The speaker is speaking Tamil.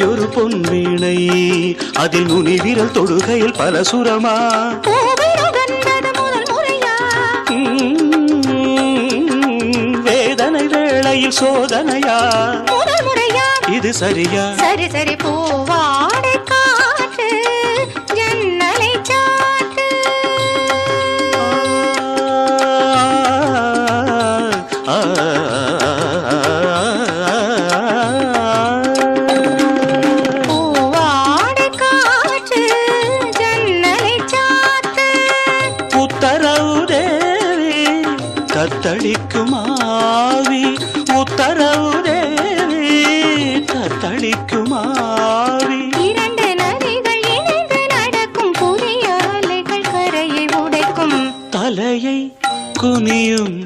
ஒரு பொன்வீணை, அதில் நுனி விரல் தொடுகையில் பல சுரமா. வேதனை வேளையில் சோதனையா, இது சரியா? சரி சரி பூவாடை காற்று ஜன்னலை சாத்து. பூவாடை காற்று ஜன்னலை சாத்து. உத்தரவு தேவி தத்தளிக்கும் ஆவி, உத்தரவு தேவி தத்தளிக்கும் ஆவி. இரண்டு நதிகள் இணைந்து நடக்கும் புதிய அலைகள் கரையை உடைக்கும். தலையை குனியும்